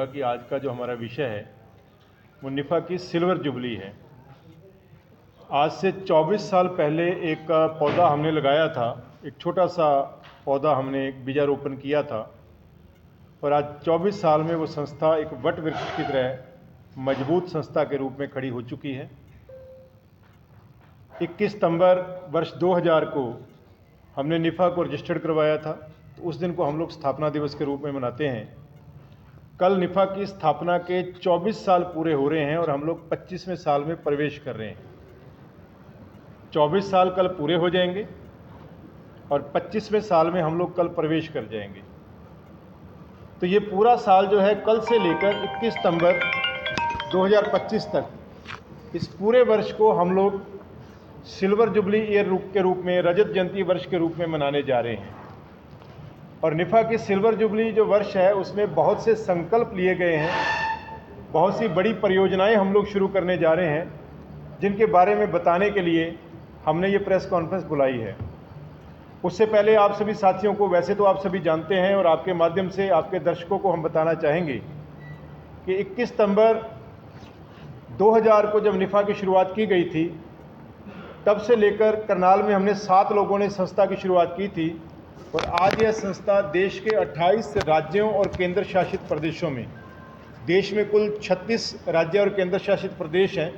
चाहूँगा कि आज का जो हमारा विषय है वो निफ़ा की सिल्वर जुबली है। आज से 24 साल पहले एक पौधा हमने लगाया था, एक छोटा सा पौधा हमने एक बीजारोपण किया था और आज 24 साल में वो संस्था एक वट वृक्ष की तरह मजबूत संस्था के रूप में खड़ी हो चुकी है। 21 सितंबर वर्ष 2000 को हमने निफ़ा को रजिस्टर्ड करवाया था, तो उस दिन को हम लोग स्थापना दिवस के रूप में मनाते हैं। कल निफ़ा की स्थापना के 24 साल पूरे हो रहे हैं और हम लोग 25वें साल में प्रवेश कर रहे हैं। 24 साल कल पूरे हो जाएंगे और 25वें साल में हम लोग कल प्रवेश कर जाएंगे। तो ये पूरा साल जो है कल से लेकर 21 सितंबर 2025 तक, इस पूरे वर्ष को हम लोग सिल्वर जुबली ईयर के रूप में, रजत जयंती वर्ष के रूप में मनाने जा रहे हैं। और निफ़ा की सिल्वर जुबली जो वर्ष है उसमें बहुत से संकल्प लिए गए हैं, बहुत सी बड़ी परियोजनाएं हम लोग शुरू करने जा रहे हैं, जिनके बारे में बताने के लिए हमने ये प्रेस कॉन्फ्रेंस बुलाई है। उससे पहले आप सभी साथियों को, वैसे तो आप सभी जानते हैं और आपके माध्यम से आपके दर्शकों को हम बताना चाहेंगे कि 21 सितंबर 2000 को जब निफ़ा की शुरुआत की गई थी, तब से लेकर करनाल में हमने 7 लोगों ने संस्था की शुरुआत की थी और आज यह संस्था देश के 28 राज्यों और केंद्र शासित प्रदेशों में, देश में कुल 36 राज्य और केंद्र शासित प्रदेश हैं,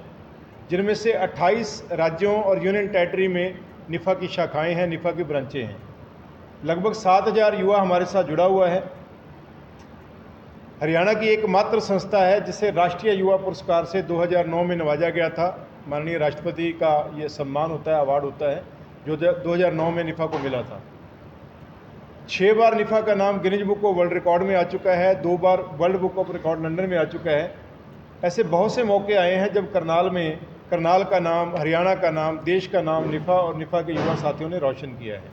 जिनमें से 28 राज्यों और यूनियन टेरिटरी में निफ़ा की शाखाएं हैं, निफ़ा की ब्रांचें हैं। लगभग 7000 युवा हमारे साथ जुड़ा हुआ है। हरियाणा की एकमात्र संस्था है जिसे राष्ट्रीय युवा पुरस्कार से 2009 में नवाजा गया था। माननीय राष्ट्रपति का ये सम्मान होता है, अवार्ड होता है, जो 2009 में निफ़ा को मिला था। 6 बार निफ़ा का नाम Guinness book of world record में आ चुका है, 2 बार world book of record London में आ चुका है। ऐसे बहुत से मौके आए हैं जब करनाल का नाम, हरियाणा का नाम, देश का नाम निफ़ा और निफ़ा के युवा साथियों ने रोशन किया है।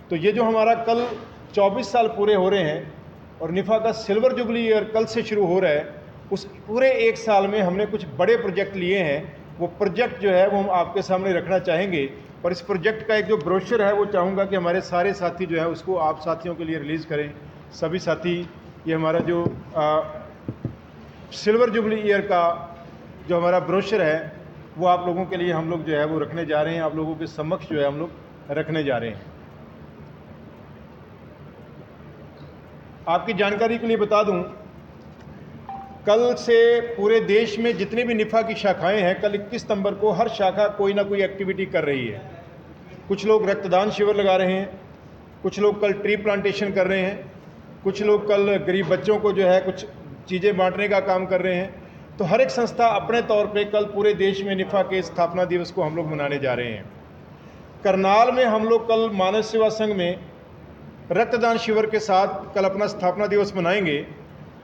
तो ये जो हमारा कल 24 साल पूरे हो रहे हैं और निफ़ा का सिल्वर जुबली ईयर कल से शुरू हो रहा है, उस पूरे एक साल में हमने कुछ बड़े प्रोजेक्ट लिए हैं। वो प्रोजेक्ट जो है वो हम आपके सामने रखना चाहेंगे और इस प्रोजेक्ट का एक जो ब्रोशर है वो चाहूँगा कि हमारे सारे साथी जो है उसको आप साथियों के लिए रिलीज़ करें। सभी साथी, ये हमारा जो सिल्वर जुबली ईयर का जो हमारा ब्रोशर है वो आप लोगों के लिए हम लोग जो है वो रखने जा रहे हैं, आप लोगों के समक्ष जो है हम लोग रखने जा रहे हैं। आपकी जानकारी के लिए बता दूं, कल से पूरे देश में जितनी भी निफ़ा की शाखाएं हैं, कल 21 सितंबर को हर शाखा कोई ना कोई एक्टिविटी कर रही है। कुछ लोग रक्तदान शिविर लगा रहे हैं, कुछ लोग कल ट्री प्लांटेशन कर रहे हैं, कुछ लोग कल गरीब बच्चों को जो है कुछ चीज़ें बांटने का काम कर रहे हैं। तो हर एक संस्था अपने तौर पे कल पूरे देश में निफ़ा के स्थापना दिवस को हम लोग मनाने जा रहे हैं। करनाल में हम लोग कल मानव सेवा संघ में रक्तदान शिविर के साथ कल अपना स्थापना दिवस मनाएंगे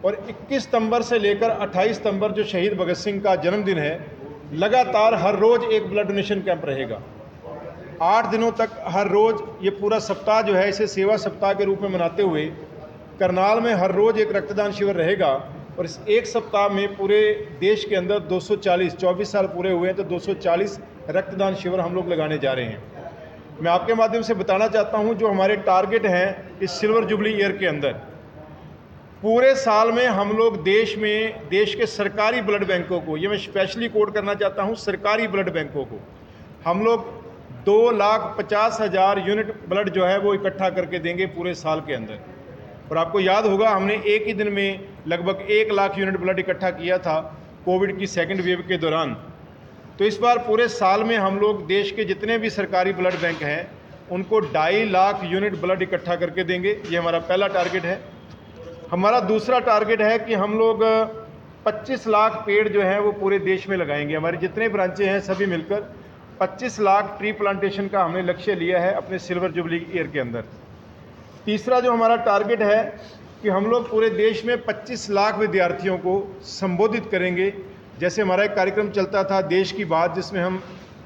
और 21 सितंबर से लेकर 28 सितंबर जो शहीद भगत सिंह का जन्मदिन है, लगातार हर रोज़ एक ब्लड डोनेशन कैंप रहेगा। 8 दिनों तक हर रोज़, ये पूरा सप्ताह जो है इसे सेवा सप्ताह के रूप में मनाते हुए करनाल में हर रोज़ एक रक्तदान शिविर रहेगा और इस एक सप्ताह में पूरे देश के अंदर 240, 24 साल पूरे हुए हैं तो 240 रक्तदान शिविर हम लोग लगाने जा रहे हैं। मैं आपके माध्यम से बताना चाहता हूं जो हमारे टारगेट हैं इस सिल्वर जुबली ईयर के अंदर, पूरे साल में हम लोग देश के सरकारी ब्लड बैंकों को, ये मैं स्पेशली कोट करना चाहता हूं, सरकारी ब्लड बैंकों को हम लोग 2,50,000 यूनिट ब्लड जो है वो इकट्ठा करके देंगे पूरे साल के अंदर। और आपको याद होगा हमने एक ही दिन में लगभग 1 लाख यूनिट ब्लड इकट्ठा किया था कोविड की सेकेंड वेव के दौरान। तो इस बार पूरे साल में हम लोग देश के जितने भी सरकारी ब्लड बैंक हैं उनको 2.5 लाख यूनिट ब्लड इकट्ठा करके देंगे। ये हमारा पहला टारगेट है। हमारा दूसरा टारगेट है कि हम लोग 25 लाख पेड़ जो हैं वो पूरे देश में लगाएंगे। हमारे जितने ब्रांचें हैं सभी मिलकर 25 लाख ट्री प्लांटेशन का हमने लक्ष्य लिया है अपने सिल्वर जुबली ईयर के अंदर। तीसरा जो हमारा टारगेट है कि हम लोग पूरे देश में 25 लाख विद्यार्थियों को संबोधित करेंगे। जैसे हमारा एक कार्यक्रम चलता था देश की बात, जिसमें हम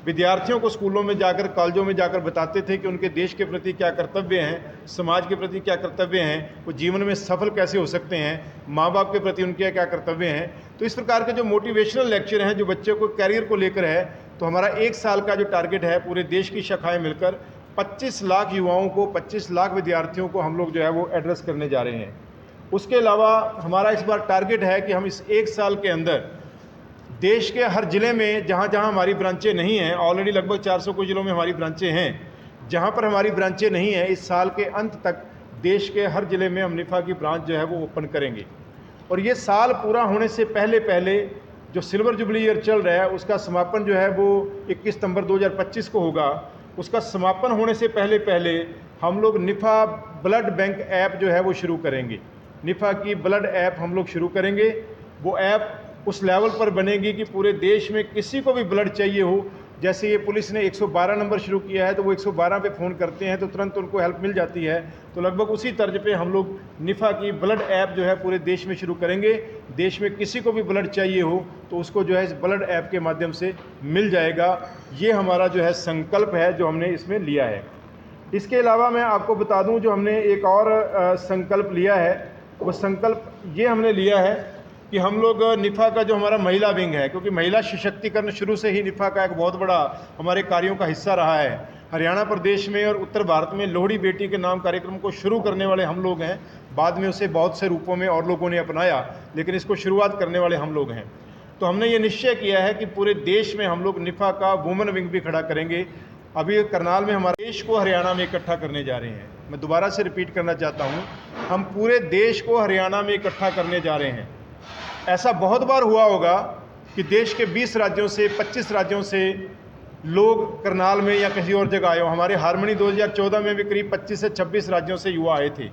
विद्यार्थियों को स्कूलों में जाकर, कॉलेजों में जाकर बताते थे कि उनके देश के प्रति क्या कर्तव्य हैं, समाज के प्रति क्या कर्तव्य हैं, वो जीवन में सफल कैसे हो सकते हैं, माँ बाप के प्रति उनके क्या कर्तव्य हैं। तो इस प्रकार के जो मोटिवेशनल लेक्चर हैं जो बच्चों को कैरियर को लेकर है, तो हमारा एक साल का जो टारगेट है पूरे देश की शाखाएँ मिलकर 25 लाख युवाओं को, 25 लाख विद्यार्थियों को हम लोग जो है वो एड्रेस करने जा रहे हैं। उसके अलावा हमारा इस बार टारगेट है कि हम इस 1 साल के अंदर देश के हर ज़िले में जहाँ जहाँ हमारी ब्रांचें नहीं हैं, ऑलरेडी लगभग 400 कुछ ज़िलों में हमारी ब्रांचें हैं, जहाँ पर हमारी ब्रांचें नहीं हैं, इस साल के अंत तक देश के हर ज़िले में हम निफ़ा की ब्रांच जो है वो ओपन करेंगे। और ये साल पूरा होने से पहले पहले जो सिल्वर जुबली ईयर चल रहा है उसका समापन जो है वो 21 सितंबर 2025 को होगा। उसका समापन होने से पहले पहले हम लोग निफ़ा ब्लड बैंक ऐप जो है वो शुरू करेंगे। निफ़ा की ब्लड ऐप हम लोग शुरू करेंगे। वो ऐप उस लेवल पर बनेगी कि पूरे देश में किसी को भी ब्लड चाहिए हो, जैसे ये पुलिस ने 112 नंबर शुरू किया है तो वो 112 पे फ़ोन करते हैं तो तुरंत उनको हेल्प मिल जाती है, तो लगभग उसी तर्ज पे हम लोग निफ़ा की ब्लड ऐप जो है पूरे देश में शुरू करेंगे। देश में किसी को भी ब्लड चाहिए हो तो उसको जो है इस ब्लड ऐप के माध्यम से मिल जाएगा। ये हमारा जो है संकल्प है जो हमने इसमें लिया है। इसके अलावा मैं आपको बता दूं जो हमने एक और संकल्प लिया है, वो संकल्प ये हमने लिया है कि हम लोग निफ़ा का जो हमारा महिला विंग है, क्योंकि महिला सशक्तिकरण शुरू से ही निफ़ा का एक बहुत बड़ा हमारे कार्यों का हिस्सा रहा है। हरियाणा प्रदेश में और उत्तर भारत में लोहड़ी बेटी के नाम कार्यक्रम को शुरू करने वाले हम लोग हैं। बाद में उसे बहुत से रूपों में और लोगों ने अपनाया, लेकिन इसको शुरुआत करने वाले हम लोग हैं। तो हमने ये निश्चय किया है कि पूरे देश में हम लोग निफ़ा का वुमेन विंग भी खड़ा करेंगे। अभी करनाल में हमारे देश को हरियाणा में इकट्ठा करने जा रहे हैं। मैं दोबारा से रिपीट करना चाहता हूँ, हम पूरे देश को हरियाणा में इकट्ठा करने जा रहे हैं। ऐसा बहुत बार हुआ होगा कि देश के 20 राज्यों से 25 राज्यों से लोग करनाल में या कहीं और जगह आए हो। हमारे हारमोनी 2014 में भी करीब 25 से 26 राज्यों से युवा आए थे,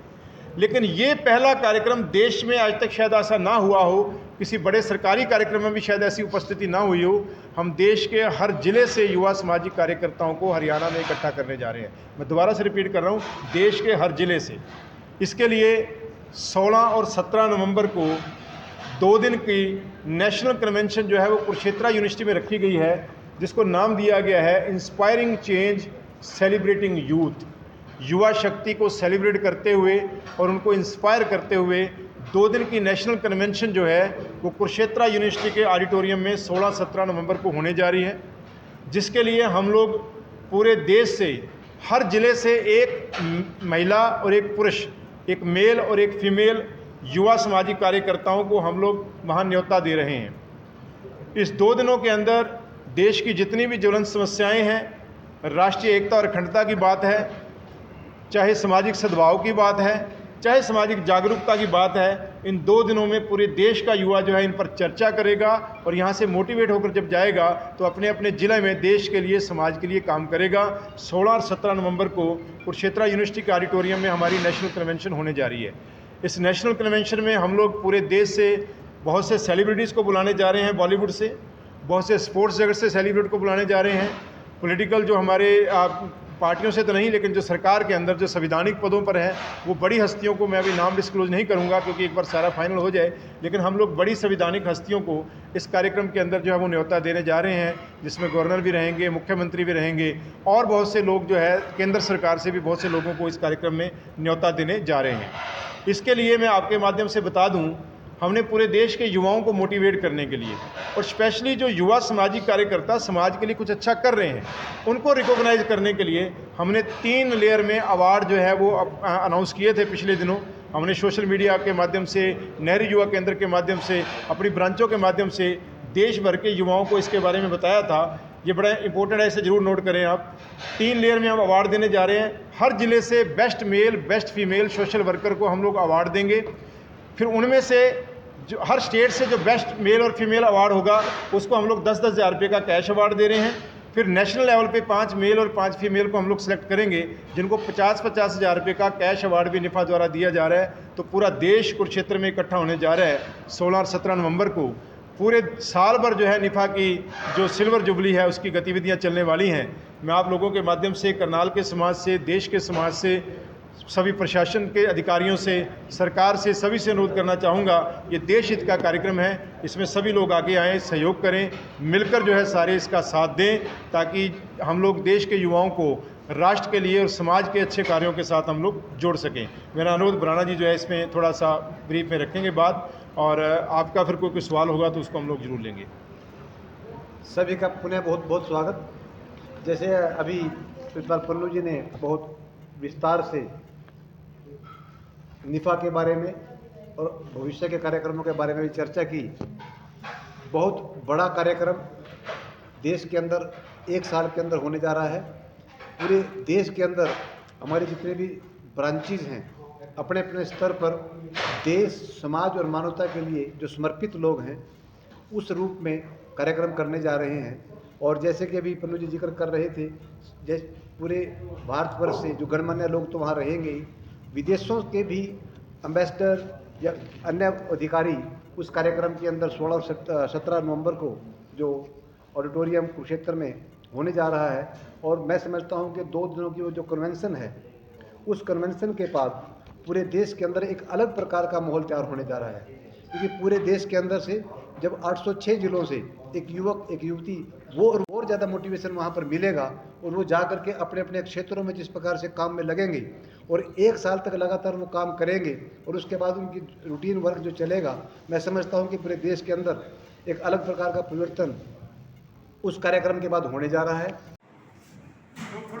लेकिन ये पहला कार्यक्रम देश में आज तक शायद ऐसा ना हुआ हो, किसी बड़े सरकारी कार्यक्रम में भी शायद ऐसी उपस्थिति ना हुई हो। हम देश के हर जिले से युवा सामाजिक कार्यकर्ताओं को हरियाणा में इकट्ठा करने जा रहे हैं। मैं दोबारा से रिपीट कर रहा हूँ, देश के हर जिले से। इसके लिए 16 और 17 नवंबर को 2 दिन की नेशनल कन्वेंशन जो है वो कुरुक्षेत्र यूनिवर्सिटी में रखी गई है, जिसको नाम दिया गया है इंस्पायरिंग चेंज सेलिब्रेटिंग यूथ। युवा शक्ति को सेलिब्रेट करते हुए और उनको इंस्पायर करते हुए 2 दिन की नेशनल कन्वेंशन जो है वो कुरुक्षेत्र यूनिवर्सिटी के ऑडिटोरियम में 16-17 नवंबर को होने जा रही है, जिसके लिए हम लोग पूरे देश से हर ज़िले से एक महिला और एक पुरुष, एक मेल और एक फीमेल युवा सामाजिक कार्यकर्ताओं को हम लोग वहाँ न्योता दे रहे हैं। इस 2 दिनों के अंदर देश की जितनी भी ज्वलंत समस्याएं हैं, राष्ट्रीय एकता और अखंडता की बात है, चाहे सामाजिक सद्भाव की बात है, चाहे सामाजिक जागरूकता की बात है, इन 2 दिनों में पूरे देश का युवा जो है इन पर चर्चा करेगा और यहाँ से मोटिवेट होकर जब जाएगा तो अपने अपने ज़िले में देश के लिए, समाज के लिए काम करेगा। 16 और 17 नवंबर को कुरुक्षेत्र यूनिवर्सिटी के ऑडिटोरियम में हमारी नेशनल कन्वेंशन होने जा रही है। इस नेशनल कन्वेंशन में हम लोग पूरे देश से बहुत से सेलिब्रिटीज़ को बुलाने जा रहे हैं, बॉलीवुड से, बहुत से स्पोर्ट्स जगत से सेलिब्रिटी को बुलाने जा रहे हैं, पॉलिटिकल जो हमारे पार्टियों से तो नहीं, लेकिन जो सरकार के अंदर जो संवैधानिक पदों पर हैं वो बड़ी हस्तियों को मैं अभी नाम डिस्क्लोज नहीं करूंगा क्योंकि एक बार सारा फाइनल हो जाए, लेकिन हम लोग बड़ी संवैधानिक हस्तियों को इस कार्यक्रम के अंदर जो है वो न्योता देने जा रहे हैं, जिसमें गवर्नर भी रहेंगे, मुख्यमंत्री भी रहेंगे और बहुत से लोग जो है केंद्र सरकार से भी बहुत से लोगों को इस कार्यक्रम में न्योता देने जा रहे हैं। इसके लिए मैं आपके माध्यम से बता दूं, हमने पूरे देश के युवाओं को मोटिवेट करने के लिए और स्पेशली जो युवा सामाजिक कार्यकर्ता समाज के लिए कुछ अच्छा कर रहे हैं उनको रिकॉग्नाइज करने के लिए हमने 3 लेयर में अवार्ड जो है वो अनाउंस किए थे। पिछले दिनों हमने सोशल मीडिया के माध्यम से, नेहरू युवा केंद्र के माध्यम से, अपनी ब्रांचों के माध्यम से देश भर के युवाओं को इसके बारे में बताया था। ये बड़ा इंपॉर्टेंट है, इसे ज़रूर नोट करें आप। 3 लेयर में हम अवार्ड देने जा रहे हैं। हर ज़िले से best male, best female social worker को हम लोग अवार्ड देंगे। फिर उनमें से जो हर स्टेट से जो बेस्ट मेल और फीमेल अवार्ड होगा उसको हम लोग 10-10 हज़ार रुपये का कैश अवार्ड दे रहे हैं। फिर नेशनल लेवल पे 5 मेल और 5 फीमेल को हम लोग सेलेक्ट करेंगे, जिनको 50-50 हज़ार रुपये का कैश अवार्ड भी निफ़ा द्वारा दिया जा रहा है। तो पूरा देश कुरुक्षेत्र में इकट्ठा होने जा रहा है 16 और 17 नवंबर को। पूरे साल भर जो है निफ़ा की जो सिल्वर जुबली है उसकी गतिविधियाँ चलने वाली हैं। मैं आप लोगों के माध्यम से, करनाल के समाज से, देश के समाज से, सभी प्रशासन के अधिकारियों से, सरकार से, सभी से अनुरोध करना चाहूँगा, ये देश हित का कार्यक्रम है, इसमें सभी लोग आगे आएँ, सहयोग करें, मिलकर जो है सारे इसका साथ दें, ताकि हम लोग देश के युवाओं को राष्ट्र के लिए और समाज के अच्छे कार्यों के साथ हम लोग जोड़ सकें। मेरा अनुरोध, ब्राना जी जो है इसमें थोड़ा सा ब्रीफ में रखेंगे बात, और आपका फिर कोई सवाल होगा तो उसको हम लोग जरूर लेंगे। सभी का पुनः बहुत बहुत स्वागत। जैसे अभी प्रिंसिपल पन्नू जी ने बहुत विस्तार से निफ़ा के बारे में और भविष्य के कार्यक्रमों के बारे में भी चर्चा की। बहुत बड़ा कार्यक्रम देश के अंदर 1 साल के अंदर होने जा रहा है। पूरे देश के अंदर हमारे जितने भी ब्रांचेज हैं, अपने अपने स्तर पर देश, समाज और मानवता के लिए जो समर्पित लोग हैं, उस रूप में कार्यक्रम करने जा रहे हैं। और जैसे कि अभी पन्नू जी जिक्र कर रहे थे, जैसे पूरे भारतवर्ष से जो गणमान्य लोग तो वहाँ रहेंगे ही, विदेशों के भी एम्बेसडर या अन्य अधिकारी उस कार्यक्रम के अंदर 16 और 17 नवंबर को जो ऑडिटोरियम कुरुक्षेत्र में होने जा रहा है। और मैं समझता हूँ कि 2 दिनों की वो जो कन्वेंशन है, उस कन्वेंशन के बाद पूरे देश के अंदर एक अलग प्रकार का माहौल तैयार होने जा रहा है। क्योंकि पूरे देश के अंदर से जब 806 जिलों से एक युवक, एक युवती, वो और ज़्यादा मोटिवेशन वहाँ पर मिलेगा और वो जा कर के अपने अपने क्षेत्रों में जिस प्रकार से काम में लगेंगे और 1 साल तक लगातार वो काम करेंगे और उसके बाद उनकी रूटीन वर्क जो चलेगा, मैं समझता हूँ कि पूरे देश के अंदर एक अलग प्रकार का परिवर्तन उस कार्यक्रम के बाद होने जा रहा है।